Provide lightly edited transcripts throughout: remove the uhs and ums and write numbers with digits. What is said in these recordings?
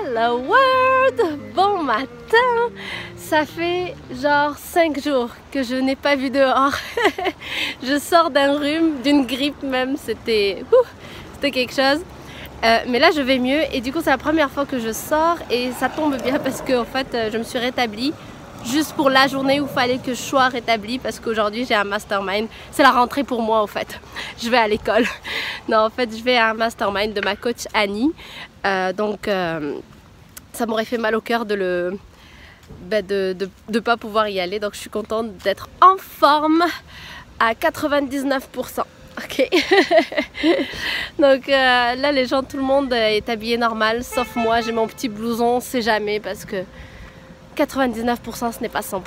Hello world! Bon matin! Ça fait genre 5 jours que je n'ai pas vu dehors. Je sors d'un rhume, d'une grippe même, c'était quelque chose. Mais là je vais mieux et du coup c'est la première fois que je sors et ça tombe bien parce que en fait je me suis rétablie juste pour la journée où il fallait que je sois rétablie parce qu'aujourd'hui j'ai un mastermind. C'est la rentrée pour moi en fait. Je vais à l'école. Non en fait je vais à un mastermind de ma coach Annie. Donc ça m'aurait fait mal au cœur de ne pas pouvoir y aller. Donc je suis contente d'être en forme à 99%. Ok. Donc là les gens, tout le monde est habillé normal sauf moi, j'ai mon petit blouson, on sait jamais parce que 99% ce n'est pas 100%.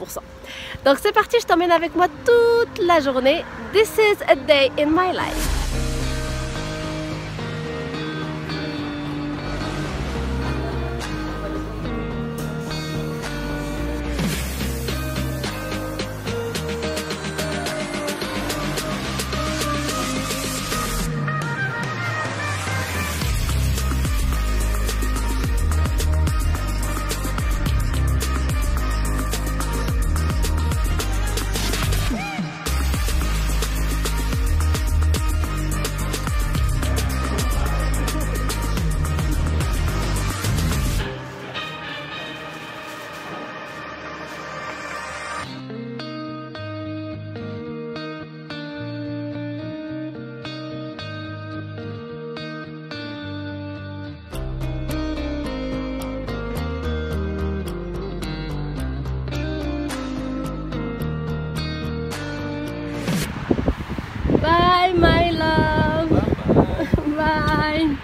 Donc c'est parti, je t'emmène avec moi toute la journée. This is a day in my life. Bye my love. Bye.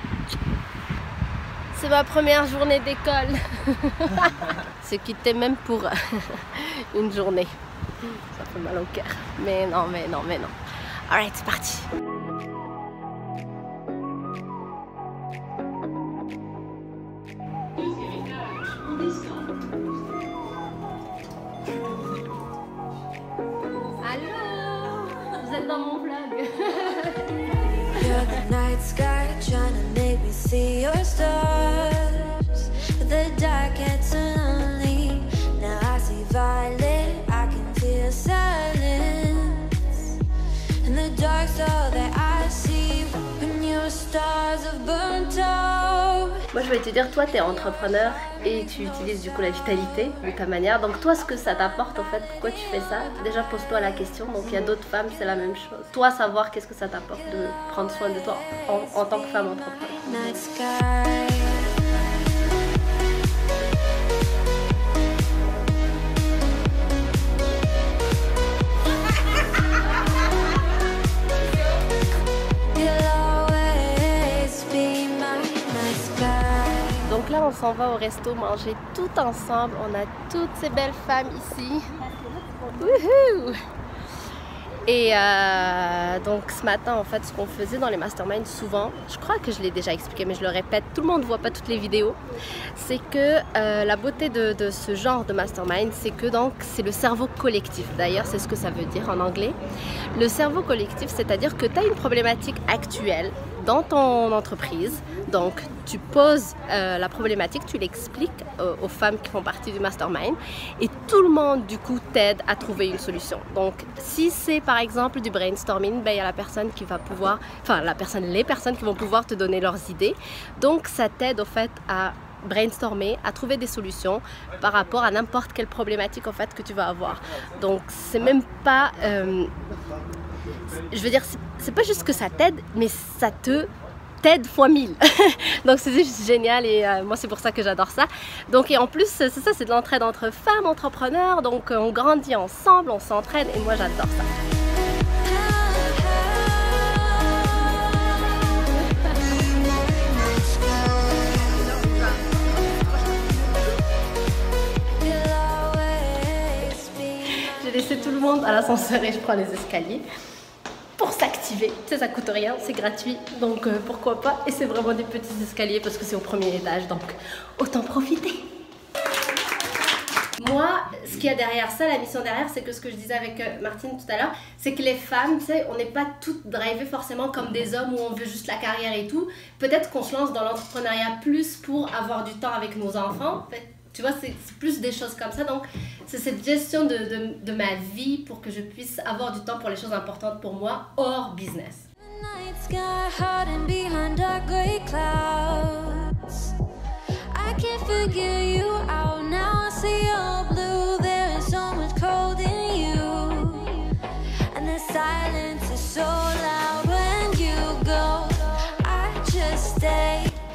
C'est ma première journée d'école. Se quitter même pour une journée. Ça fait mal au cœur. Mais non. Alright, c'est parti. Dans mon vlog. You're the night sky trying to make me see your stars, but the dark gets lonely. Now I see violet, I can feel silence, and the dark's all that I see when your stars have burnt out. Moi je vais te dire, toi tu es entrepreneur et tu utilises du coup la vitalité de ta manière. Donc toi ce que ça t'apporte en fait, pourquoi tu fais ça? Déjà pose-toi la question. Donc il y a d'autres femmes, c'est la même chose. Toi savoir qu'est-ce que ça t'apporte de prendre soin de toi en tant que femme entrepreneur. Donc là on s'en va au resto manger tout ensemble, on a toutes ces belles femmes ici. Wouhou! Et donc ce matin en fait ce qu'on faisait dans les masterminds souvent, je crois que je l'ai déjà expliqué mais je le répète, tout le monde ne voit pas toutes les vidéos, c'est que la beauté de ce genre de mastermind c'est que donc c'est le cerveau collectif. D'ailleurs c'est ce que ça veut dire en anglais. Le cerveau collectif, c'est-à-dire que tu as une problématique actuelle dans ton entreprise, donc tu poses la problématique, tu l'expliques aux femmes qui font partie du mastermind et tout le monde du coup t'aide à trouver une solution. Donc si c'est par exemple du brainstorming, ben, il y a la personne qui va pouvoir, enfin les personnes qui vont pouvoir te donner leurs idées. Donc ça t'aide au fait à brainstormer, à trouver des solutions par rapport à n'importe quelle problématique en fait que tu vas avoir. Donc c'est même pas je veux dire, c'est pas juste que ça t'aide, mais ça t'aide fois 1000. Donc c'est juste génial et moi c'est pour ça que j'adore ça. Donc et en plus c'est ça, c'est de l'entraide entre femmes entrepreneurs, donc on grandit ensemble, on s'entraide et moi j'adore ça. J'ai laissé tout le monde à l'ascenseur et je prends les escaliers pour s'activer. Tu sais, ça coûte rien, c'est gratuit, donc pourquoi pas. Et c'est vraiment des petits escaliers parce que c'est au premier étage, donc autant profiter. Moi, ce qu'il y a derrière ça, la mission derrière, c'est que ce que je disais avec Martine tout à l'heure, c'est que les femmes, tu sais, on n'est pas toutes drivées forcément comme des hommes où on veut juste la carrière et tout. Peut-être qu'on se lance dans l'entrepreneuriat plus pour avoir du temps avec nos enfants. Tu vois, c'est plus des choses comme ça. Donc, c'est cette gestion de ma vie pour que je puisse avoir du temps pour les choses importantes pour moi, hors business.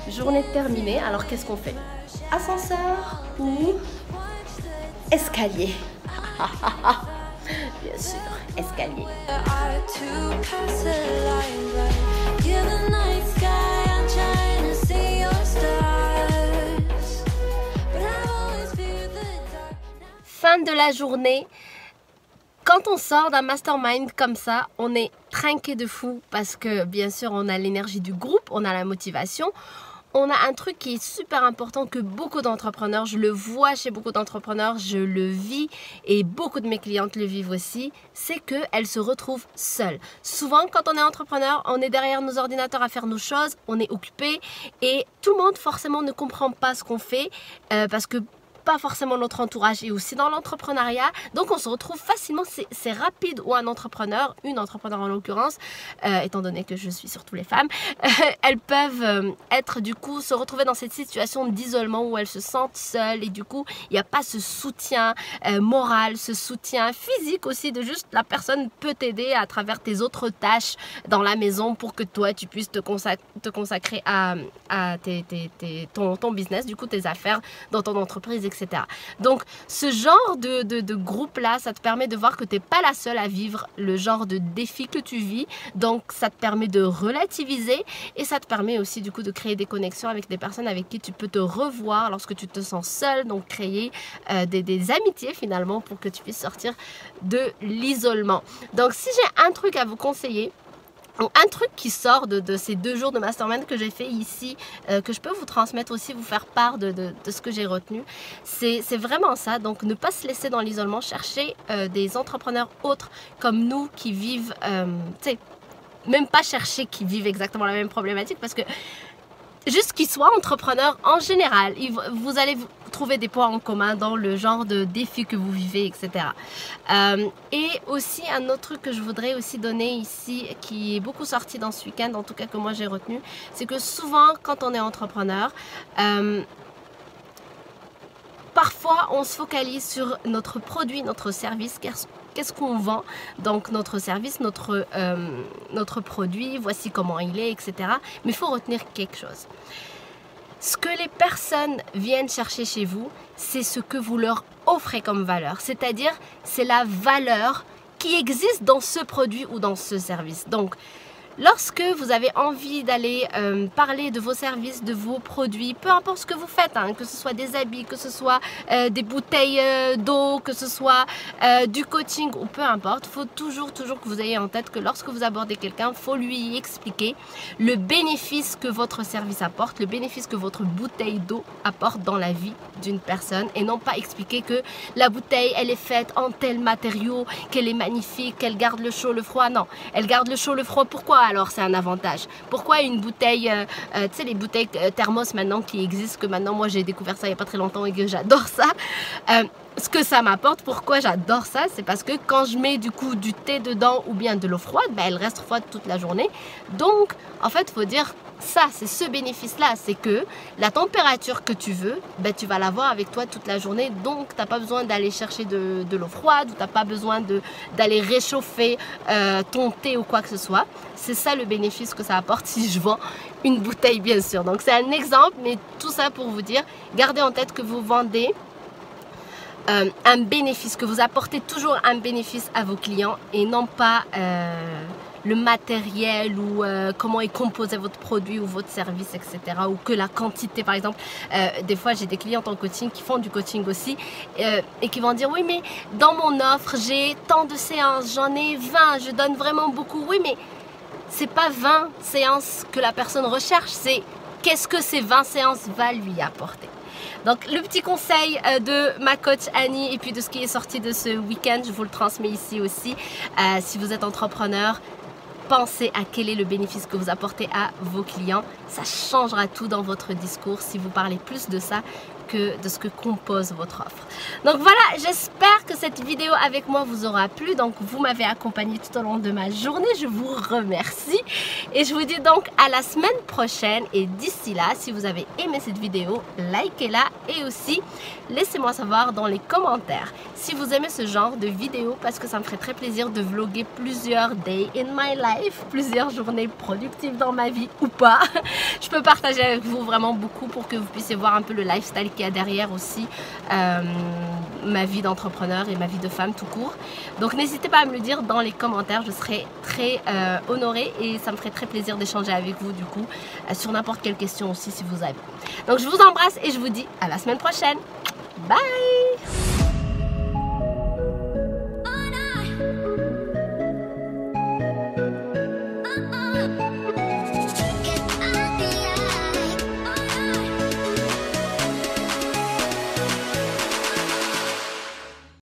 Journée terminée, alors qu'est-ce qu'on fait? Ascenseur ou escalier? Bien sûr, escalier. Fin de la journée. Quand on sort d'un mastermind comme ça, on est trinqué de fou parce que bien sûr on a l'énergie du groupe, on a la motivation. On a un truc qui est super important que beaucoup d'entrepreneurs, je le vois chez beaucoup d'entrepreneurs, je le vis et beaucoup de mes clientes le vivent aussi, c'est qu'elles se retrouvent seules. Souvent, quand on est entrepreneur, on est derrière nos ordinateurs à faire nos choses, on est occupé et tout le monde forcément ne comprend pas ce qu'on fait parce que pas forcément notre entourage est aussi dans l'entrepreneuriat, donc on se retrouve facilement, c'est rapide où un entrepreneur, une entrepreneur en l'occurrence, étant donné que je suis surtout les femmes, elles peuvent être du coup, se retrouver dans cette situation d'isolement où elles se sentent seules et du coup il n'y a pas ce soutien moral, ce soutien physique aussi de juste la personne peut t'aider à travers tes autres tâches dans la maison pour que toi tu puisses te consacrer à ton business, du coup tes affaires dans ton entreprise, etc. Donc ce genre de groupe-là, ça te permet de voir que tu n'es pas la seule à vivre le genre de défi que tu vis. Donc ça te permet de relativiser et ça te permet aussi du coup de créer des connexions avec des personnes avec qui tu peux te revoir lorsque tu te sens seule. Donc créer des amitiés finalement pour que tu puisses sortir de l'isolement. Donc si j'ai un truc à vous conseiller, un truc qui sort de ces 2 jours de mastermind que j'ai fait ici, que je peux vous transmettre aussi, vous faire part de ce que j'ai retenu, c'est vraiment ça. Donc ne pas se laisser dans l'isolement, chercher des entrepreneurs autres comme nous qui vivent, tu sais, même pas chercher qui vivent exactement la même problématique parce que juste qu'ils soient entrepreneurs en général, vous allez trouver des points en commun dans le genre de défis que vous vivez, etc. Et aussi un autre truc que je voudrais aussi donner ici, qui est beaucoup sorti dans ce week-end, en tout cas que moi j'ai retenu, c'est que souvent quand on est entrepreneur, parfois on se focalise sur notre produit, notre service, qu'est-ce qu'on vend, donc notre service, notre produit, voici comment il est, etc. Mais il faut retenir quelque chose. Ce que les personnes viennent chercher chez vous, c'est ce que vous leur offrez comme valeur. C'est-à-dire, c'est la valeur qui existe dans ce produit ou dans ce service. Donc, lorsque vous avez envie d'aller parler de vos services, de vos produits, peu importe ce que vous faites, hein, que ce soit des habits, que ce soit des bouteilles d'eau, que ce soit du coaching ou peu importe, il faut toujours que vous ayez en tête que lorsque vous abordez quelqu'un, il faut lui expliquer le bénéfice que votre service apporte, le bénéfice que votre bouteille d'eau apporte dans la vie d'une personne et non pas expliquer que la bouteille, elle est faite en tel matériau, qu'elle est magnifique, qu'elle garde le chaud, le froid. Non, elle garde le chaud, le froid. Pourquoi alors c'est un avantage? Pourquoi une bouteille, tu sais les bouteilles thermos maintenant qui existent, que maintenant moi j'ai découvert ça il n'y a pas très longtemps et que j'adore ça. Ce que ça m'apporte, pourquoi j'adore ça, c'est parce que quand je mets du coup du thé dedans ou bien de l'eau froide, ben, elle reste froide toute la journée. Donc en fait il faut dire ça, c'est ce bénéfice-là, c'est que la température que tu veux, ben, tu vas l'avoir avec toi toute la journée. Donc tu n'as pas besoin d'aller chercher de l'eau froide ou tu n'as pas besoin d'aller réchauffer ton thé ou quoi que ce soit. C'est ça le bénéfice que ça apporte si je vends une bouteille bien sûr. Donc c'est un exemple, mais tout ça pour vous dire, gardez en tête que vous vendez un bénéfice, que vous apportez toujours un bénéfice à vos clients et non pas le matériel ou comment est composé votre produit ou votre service, etc. Ou que la quantité, par exemple. Des fois, j'ai des clientes en coaching qui font du coaching aussi et qui vont dire « Oui, mais dans mon offre, j'ai tant de séances, j'en ai 20, je donne vraiment beaucoup. » Oui, mais c'est pas 20 séances que la personne recherche, c'est qu'est-ce que ces 20 séances va lui apporter. Donc le petit conseil de ma coach Annie et puis de ce qui est sorti de ce week-end, je vous le transmets ici aussi. Si vous êtes entrepreneur, pensez à quel est le bénéfice que vous apportez à vos clients. Ça changera tout dans votre discours si vous parlez plus de ça que de ce que compose votre offre. Donc voilà, j'espère que cette vidéo avec moi vous aura plu. Donc vous m'avez accompagné tout au long de ma journée. Je vous remercie. Et je vous dis donc à la semaine prochaine. Et d'ici là, si vous avez aimé cette vidéo, likez-la. Et aussi, laissez-moi savoir dans les commentaires si vous aimez ce genre de vidéo, parce que ça me ferait très plaisir de vlogger plusieurs day in my life, plusieurs journées productives dans ma vie ou pas. Je peux partager avec vous vraiment beaucoup pour que vous puissiez voir un peu le lifestyle qu'il y a derrière aussi ma vie d'entrepreneur et ma vie de femme tout court. Donc n'hésitez pas à me le dire dans les commentaires, je serai très honorée et ça me ferait très plaisir d'échanger avec vous du coup sur n'importe quelle question aussi si vous avez. Donc je vous embrasse et je vous dis à la semaine prochaine. Bye!